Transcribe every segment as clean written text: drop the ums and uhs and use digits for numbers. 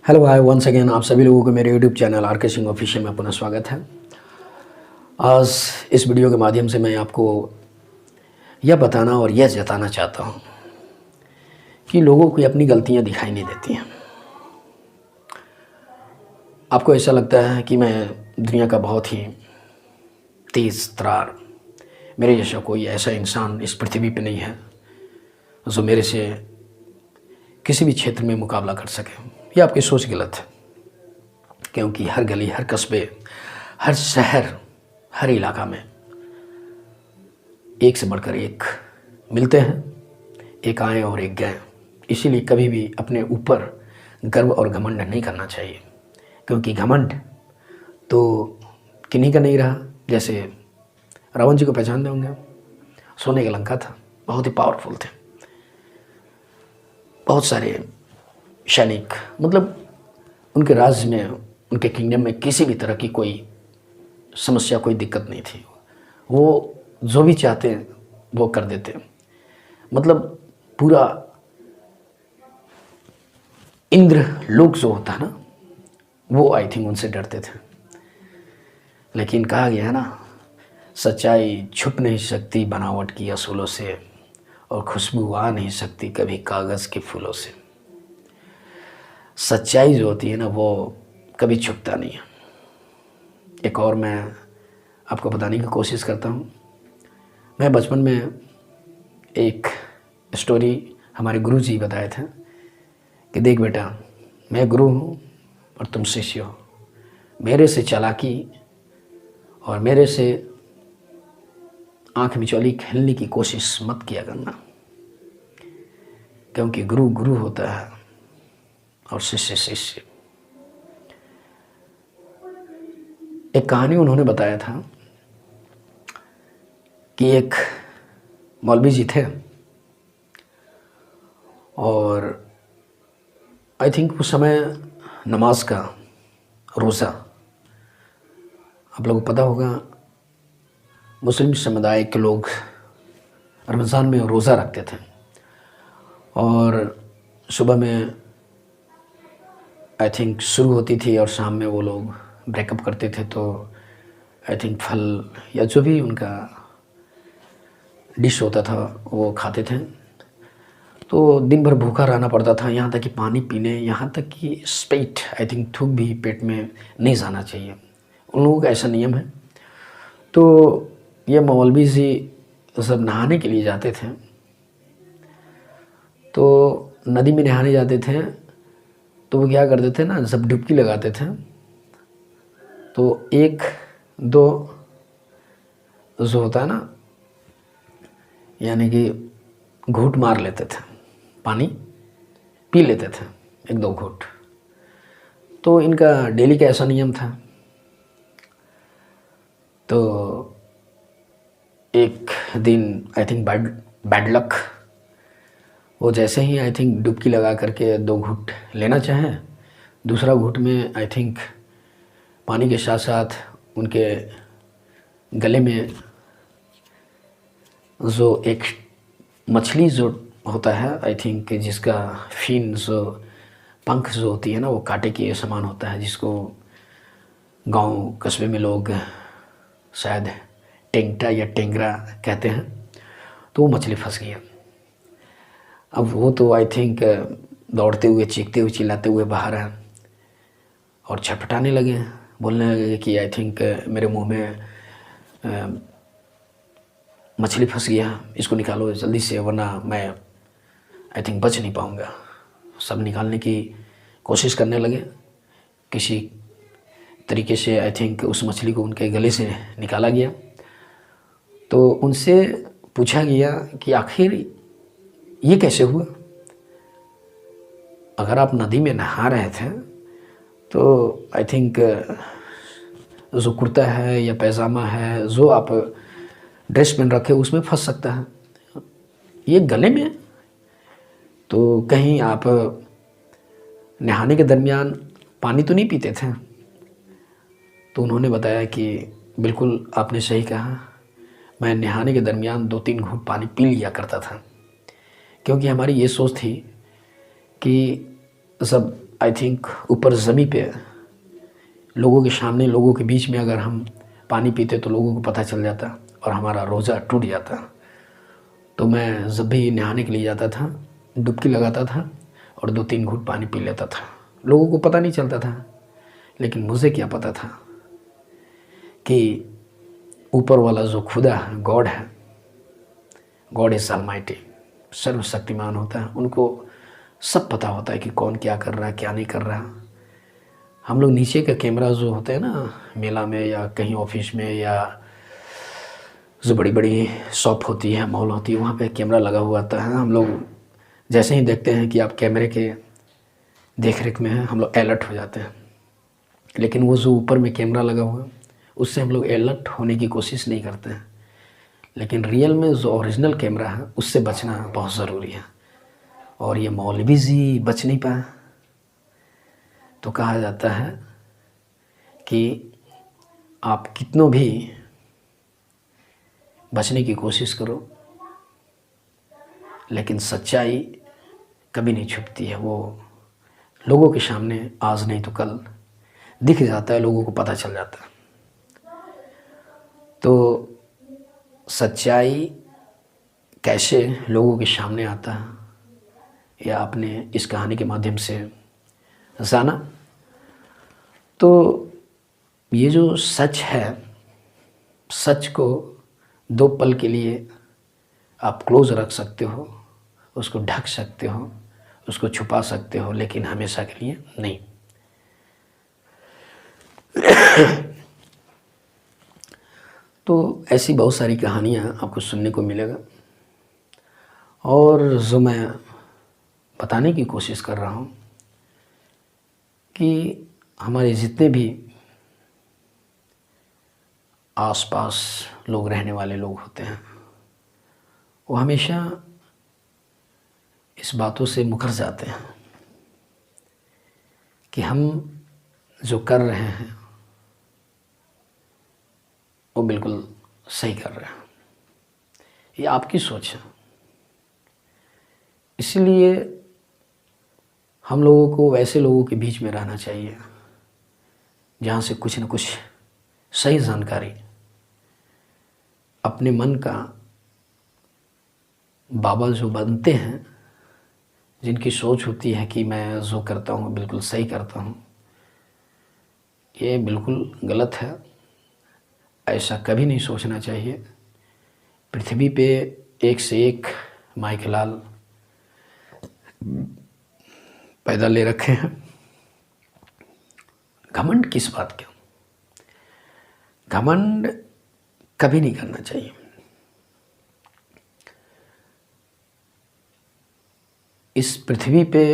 Hello hi once again, आप सभी लोगों को मेरे यूट्यूब चैनल आर के सिंह ऑफिशियल में पुनः स्वागत है। आज इस वीडियो के माध्यम से मैं आपको यह बताना और यह जताना चाहता हूँ कि लोगों को अपनी गलतियाँ दिखाई नहीं देती हैं। आपको ऐसा लगता है कि मैं दुनिया का बहुत ही तेज़ तरार, मेरे जैसा कोई ऐसा इंसान इस पृथ्वी पे नहीं है जो मेरे से किसी भी क्षेत्र में मुकाबला कर सके। ये आपकी सोच गलत है, क्योंकि हर गली, हर कस्बे, हर शहर, हर इलाका में एक से बढ़कर एक मिलते हैं, एक आए और एक गए। इसीलिए कभी भी अपने ऊपर गर्व और घमंड नहीं करना चाहिए, क्योंकि घमंड तो किन्हीं का नहीं रहा। जैसे रावण जी को पहचानते होंगे, सोने का लंका था, बहुत ही पावरफुल थे, बहुत सारे सैनिक, मतलब उनके राज्य में, उनके किंगडम में किसी भी तरह की कोई समस्या, कोई दिक्कत नहीं थी। वो जो भी चाहते वो कर देते, मतलब पूरा इंद्र लोक जो होता है ना, वो आई थिंक उनसे डरते थे। लेकिन कहा गया है ना, सच्चाई छुप नहीं सकती बनावट की असूलों से, और खुशबू आ नहीं सकती कभी कागज़ के फूलों से। सच्चाई जो होती है ना, वो कभी छुपता नहीं है। एक और मैं आपको बताने की कोशिश करता हूँ। मैं बचपन में एक स्टोरी हमारे गुरु जी बताए थे कि देख बेटा, मैं गुरु हूँ और तुम शिष्य हो। मेरे से चालाकी और मेरे से आँख मिचौली खेलने की कोशिश मत किया करना, क्योंकि गुरु गुरु होता है और शिष्य शिष्य। एक कहानी उन्होंने बताया था कि एक मौलवी जी थे, और आई थिंक उस समय नमाज का, रोज़ा, आप लोगों को पता होगा, मुस्लिम समुदाय के लोग रमज़ान में रोज़ा रखते थे, और सुबह में आई थिंक शुरू होती थी और शाम में वो लोग ब्रेकअप करते थे। तो आई थिंक फल या जो भी उनका डिश होता था वो खाते थे। तो दिन भर भूखा रहना पड़ता था, यहाँ तक कि पानी पीने, यहाँ तक कि स्पेट, आई थिंक थूक भी पेट में नहीं जाना चाहिए। उन लोगों का ऐसा नियम है। तो ये मौलवी जी जब नहाने के लिए जाते थे, तो नदी में नहाने जाते थे, तो वो क्या करते थे ना, जब डुबकी लगाते थे तो एक दो जो होता है ना, यानी कि घूंट मार लेते थे, पानी पी लेते थे, एक दो घूंट। तो इनका डेली का ऐसा नियम था। तो एक दिन आई थिंक बैड लक, वो जैसे ही आई थिंक डुबकी लगा करके दो घूंट लेना चाहें, दूसरा घूंट में आई थिंक पानी के साथ साथ उनके गले में जो एक मछली जो होता है, आई थिंक जिसका फिन, जो पंख जो होती है ना, वो कांटे के समान होता है, जिसको गांव कस्बे में लोग शायद टेंगटा या टेंगरा कहते हैं। तो वो मछली फंस गई। अब वो तो आई थिंक दौड़ते हुए, चीखते हुए, चिल्लाते हुए बाहर आए और छटपटाने लगे, बोलने लगे कि आई थिंक मेरे मुंह में मछली फंस गया, इसको निकालो जल्दी से, वरना मैं आई थिंक बच नहीं पाऊँगा। सब निकालने की कोशिश करने लगे। किसी तरीके से आई थिंक उस मछली को उनके गले से निकाला गया। तो उनसे पूछा गया कि आखिर ये कैसे हुआ? अगर आप नदी में नहा रहे थे तो आई थिंक जो कुर्ता है या पैजामा है, जो आप ड्रेस पहन रखे, उसमें फंस सकता है, ये गले में। तो कहीं आप नहाने के दरमियान पानी तो नहीं पीते थे? तो उन्होंने बताया कि बिल्कुल आपने सही कहा, मैं नहाने के दरमियान 2-3 घूंट पानी पी लिया करता था, क्योंकि हमारी ये सोच थी कि सब आई थिंक ऊपर ज़मीन पे लोगों के सामने, लोगों के बीच में अगर हम पानी पीते तो लोगों को पता चल जाता और हमारा रोज़ा टूट जाता। तो मैं जब भी नहाने के लिए जाता था, डुबकी लगाता था और 2-3 घूंट पानी पी लेता था। लोगों को पता नहीं चलता था, लेकिन मुझे क्या पता था कि ऊपर वाला जो खुदा है, गॉड है, गॉड इज़ ऑलमाइटी, सर्वशक्तिमान होता है। उनको सब पता होता है कि कौन क्या कर रहा है, क्या नहीं कर रहा। हम लोग नीचे का कैमरा जो होते हैं ना, मेला में या कहीं ऑफिस में या जो बड़ी बड़ी शॉप होती है, मॉल होती है, वहाँ पे कैमरा लगा हुआ आता है। हम लोग जैसे ही देखते हैं कि आप कैमरे के देख रेख में हैं, हम लोग अलर्ट हो जाते हैं। लेकिन वो जो ऊपर में कैमरा लगा हुआ है, उससे हम लोग अलर्ट होने की कोशिश नहीं करते हैं। लेकिन रियल में जो ओरिजिनल कैमरा है, उससे बचना बहुत ज़रूरी है। और ये मौलवी जी बच नहीं पाए। तो कहा जाता है कि आप कितनों भी बचने की कोशिश करो, लेकिन सच्चाई कभी नहीं छुपती है। वो लोगों के सामने आज नहीं तो कल दिख जाता है, लोगों को पता चल जाता है। तो सच्चाई कैसे लोगों के सामने आता है, या आपने इस कहानी के माध्यम से जाना। तो ये जो सच है, सच को 2 पल के लिए आप क्लोज रख सकते हो, उसको ढक सकते हो, उसको छुपा सकते हो, लेकिन हमेशा के लिए नहीं। तो ऐसी बहुत सारी कहानियाँ आपको सुनने को मिलेगा। और जो मैं बताने की कोशिश कर रहा हूँ कि हमारे जितने भी आसपास लोग रहने वाले लोग होते हैं, वो हमेशा इस बातों से मुकर जाते हैं कि हम जो कर रहे हैं वो बिल्कुल सही कर रहे हैं। ये आपकी सोच है। इसलिए हम लोगों को वैसे लोगों के बीच में रहना चाहिए जहाँ से कुछ न कुछ सही जानकारी, अपने मन का बाबा जो बनते हैं, जिनकी सोच होती है कि मैं जो करता हूँ बिल्कुल सही करता हूँ, ये बिल्कुल गलत है। ऐसा कभी नहीं सोचना चाहिए। पृथ्वी पे एक से एक माइकलाल पैदा ले रखे हैं। घमंड किस बात का? घमंड कभी नहीं करना चाहिए। इस पृथ्वी पे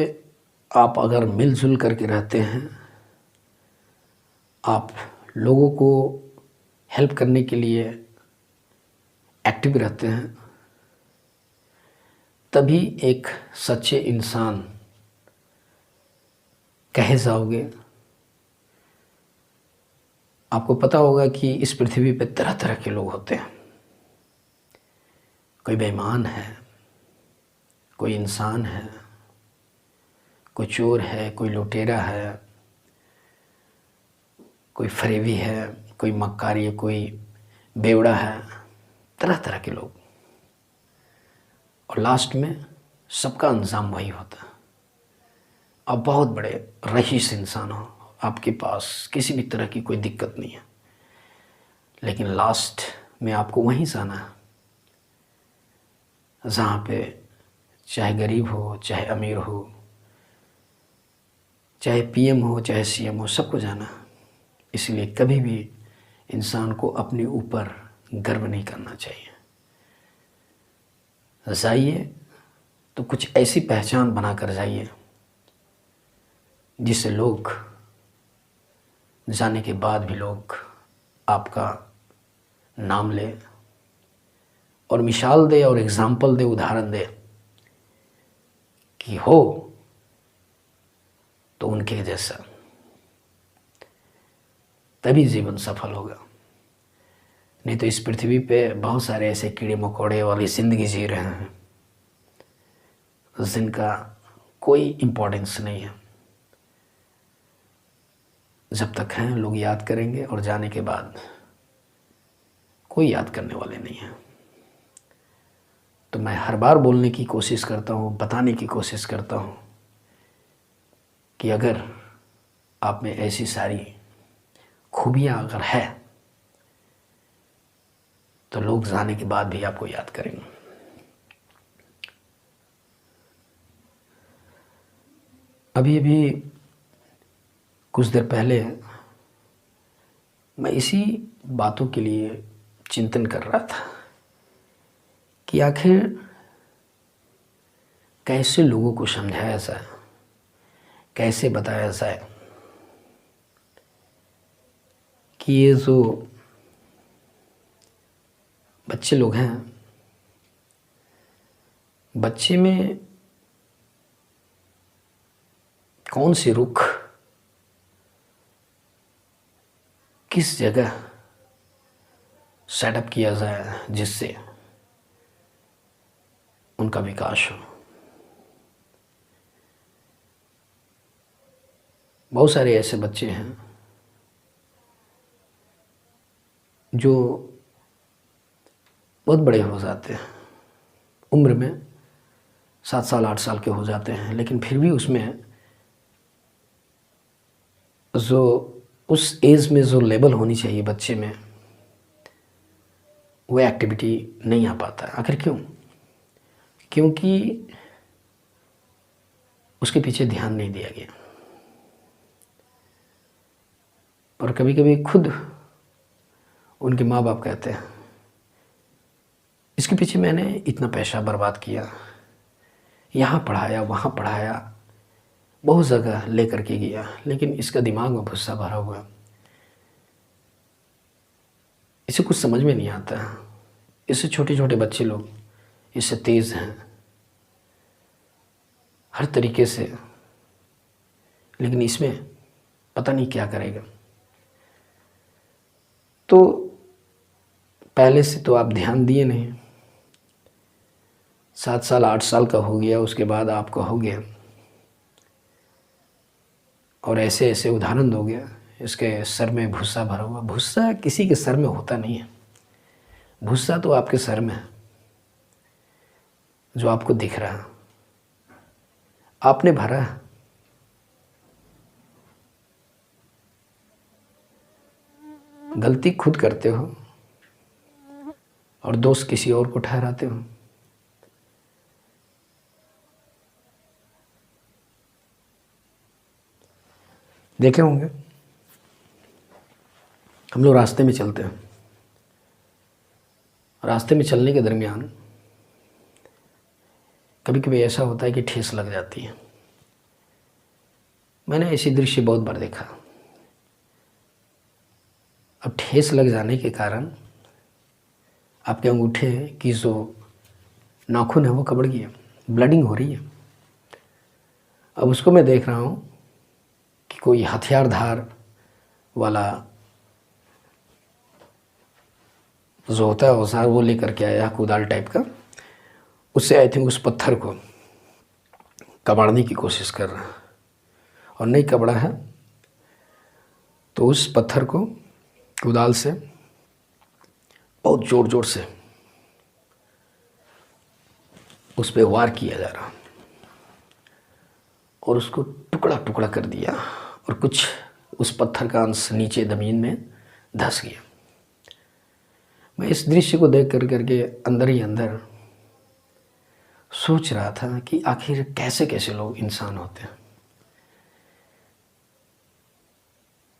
आप अगर मिलजुल करके रहते हैं, आप लोगों को हेल्प करने के लिए एक्टिव रहते हैं, तभी एक सच्चे इंसान कहे जाओगे। आपको पता होगा कि इस पृथ्वी पे तरह तरह के लोग होते हैं। कोई बेईमान है, कोई इंसान है, कोई चोर है, कोई लुटेरा है, कोई फरेबी है, कोई मक्कारी है, कोई बेवड़ा है, तरह तरह के लोग। और लास्ट में सबका अंजाम वही होता है। आप बहुत बड़े रईस इंसान हो, आपके पास किसी भी तरह की कोई दिक्कत नहीं है, लेकिन लास्ट में आपको वहीं जाना है जहाँ पे चाहे गरीब हो, चाहे अमीर हो, चाहे पीएम हो, चाहे सीएम हो, सबको जाना है। इसलिए कभी भी इंसान को अपने ऊपर गर्व नहीं करना चाहिए। जाइए तो कुछ ऐसी पहचान बनाकर जाइए जिससे लोग जाने के बाद भी लोग आपका नाम ले और मिसाल दे और एग्जाम्पल दे, उदाहरण दे कि हो तो उनके जैसा, तभी जीवन सफल होगा। नहीं तो इस पृथ्वी पे बहुत सारे ऐसे कीड़े मकोड़े वाली ज़िंदगी जी रहे हैं जिनका कोई इम्पोर्टेंस नहीं है। जब तक हैं लोग याद करेंगे, और जाने के बाद कोई याद करने वाले नहीं है। तो मैं हर बार बोलने की कोशिश करता हूँ, बताने की कोशिश करता हूँ कि अगर आप में ऐसी सारी खूबियाँ अगर है तो लोग जाने के बाद भी आपको याद करेंगे। अभी अभी कुछ देर पहले मैं इसी बातों के लिए चिंतन कर रहा था कि आखिर कैसे लोगों को समझाया जाए, कैसे बताया जाए कि ये जो बच्चे लोग हैं, बच्चे में कौन सी रुख किस जगह सेटअप किया जाए जिससे उनका विकास हो। बहुत सारे ऐसे बच्चे हैं जो बहुत बड़े हो जाते हैं, उम्र में 7 साल 8 साल के हो जाते हैं, लेकिन फिर भी उसमें जो उस एज में जो लेवल होनी चाहिए बच्चे में, वो एक्टिविटी नहीं आ पाता है। आखिर क्यों? क्योंकि उसके पीछे ध्यान नहीं दिया गया। और कभी कभी खुद उनके माँ बाप कहते हैं, इसके पीछे मैंने इतना पैसा बर्बाद किया, यहाँ पढ़ाया वहाँ पढ़ाया, बहुत जगह ले करके गया, लेकिन इसका दिमाग में भुस्सा भरा हुआ, इसे कुछ समझ में नहीं आता। इससे छोटे छोटे बच्चे लोग इससे तेज़ हैं हर तरीके से, लेकिन इसमें पता नहीं क्या करेगा। तो पहले से तो आप ध्यान दिए नहीं, 7 साल 8 साल का हो गया, उसके बाद आप कहोगे और ऐसे ऐसे उदाहरण दोगे, इसके सर में भूसा भरा हुआ। भूसा किसी के सर में होता नहीं है, भूसा तो आपके सर में है जो आपको दिख रहा है, आपने भरा है। गलती खुद करते हो और दोष किसी और को ठहराते हो। देखे होंगे हम लोग रास्ते में चलते हैं, रास्ते में चलने के दरमियान कभी कभी ऐसा होता है कि ठेस लग जाती है। मैंने ऐसी दृश्य बहुत बार देखा। अब ठेस लग जाने के कारण आपके अंगूठे की जो नाखून है वो कबड़ गई है, ब्लडिंग हो रही है। अब उसको मैं देख रहा हूँ कि कोई हथियारधार वाला जो होता है औजार वो लेकर के आया, कुदाल टाइप का, उससे आई थिंक उस पत्थर को कबाड़ने की कोशिश कर रहा है, और नहीं कबड़ा है तो उस पत्थर को कुदाल से बहुत ज़ोर ज़ोर से उस पर वार किया जा रहा और उसको टुकड़ा टुकड़ा कर दिया, और कुछ उस पत्थर का अंश नीचे ज़मीन में धंस गया। मैं इस दृश्य को देख करके अंदर ही अंदर सोच रहा था कि आखिर कैसे कैसे लोग इंसान होते हैं।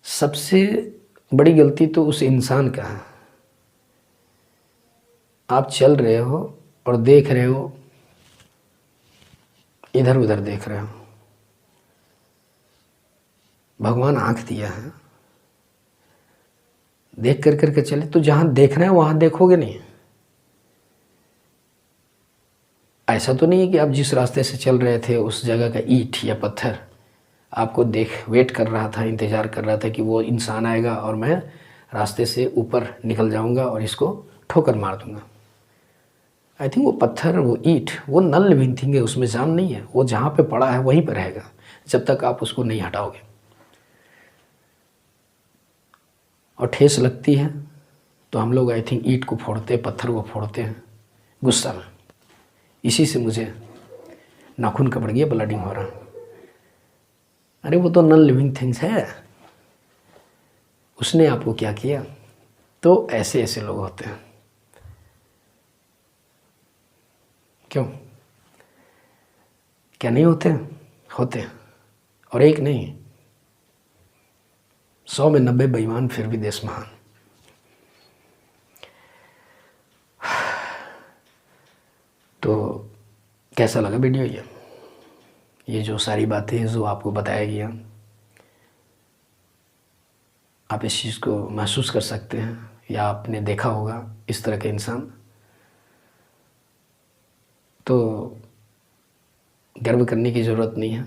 सबसे बड़ी गलती तो उस इंसान का है। आप चल रहे हो और देख रहे हो, इधर उधर देख रहे हो। भगवान आँख दिया है, देख करके चले तो जहाँ देखना है वहाँ देखोगे नहीं। ऐसा तो नहीं है कि आप जिस रास्ते से चल रहे थे उस जगह का ईंट या पत्थर आपको देख वेट कर रहा था, इंतज़ार कर रहा था कि वो इंसान आएगा और मैं रास्ते से ऊपर निकल जाऊंगा और इसको ठोकर मार दूंगा। आई थिंक वो पत्थर, वो ईंट, वो नॉन लिविंग थिंग है, उसमें जान नहीं है। वो जहाँ पे पड़ा है वहीं पर रहेगा जब तक आप उसको नहीं हटाओगे। और ठेस लगती है तो हम लोग आई थिंक ईंट को फोड़ते, पत्थर को फोड़ते हैं गुस्सा में। इसी से मुझे नाखून कपड़ गया, ब्लडिंग हो रहा। अरे वो तो नॉन लिविंग थिंग्स है, उसने आपको क्या किया? तो ऐसे ऐसे लोग होते हैं। क्यों? क्या नहीं होते? होते हैं। और एक नहीं, 100 में 90 बेईमान, फिर भी देश महान। तो कैसा लगा वीडियो? ये जो सारी बातें जो आपको बताया गया, आप इस चीज़ को महसूस कर सकते हैं या आपने देखा होगा इस तरह के इंसान, तो गर्व करने की ज़रूरत नहीं है।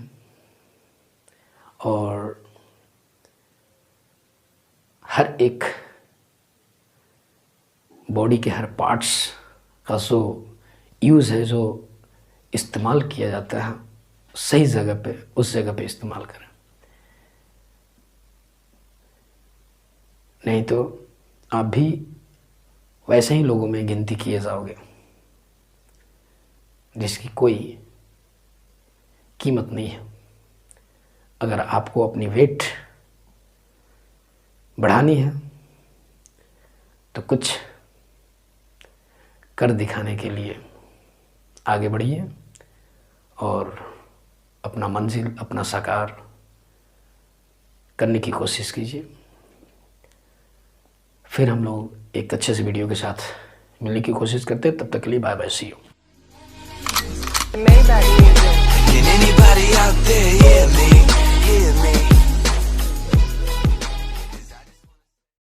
और हर एक बॉडी के हर पार्ट्स का जो यूज़ है, जो इस्तेमाल किया जाता है, सही जगह पे, उस जगह पे इस्तेमाल करें, नहीं तो आप भी वैसे ही लोगों में गिनती किए जाओगे जिसकी कोई कीमत नहीं है। अगर आपको अपनी वेट बढ़ानी है तो कुछ कर दिखाने के लिए आगे बढ़िए और अपना मंजिल, अपना साकार करने की कोशिश कीजिए। फिर हम लोग एक अच्छे से वीडियो के साथ मिलने की कोशिश करते हैं। तब तक के लिए बाय बाय, सी यू।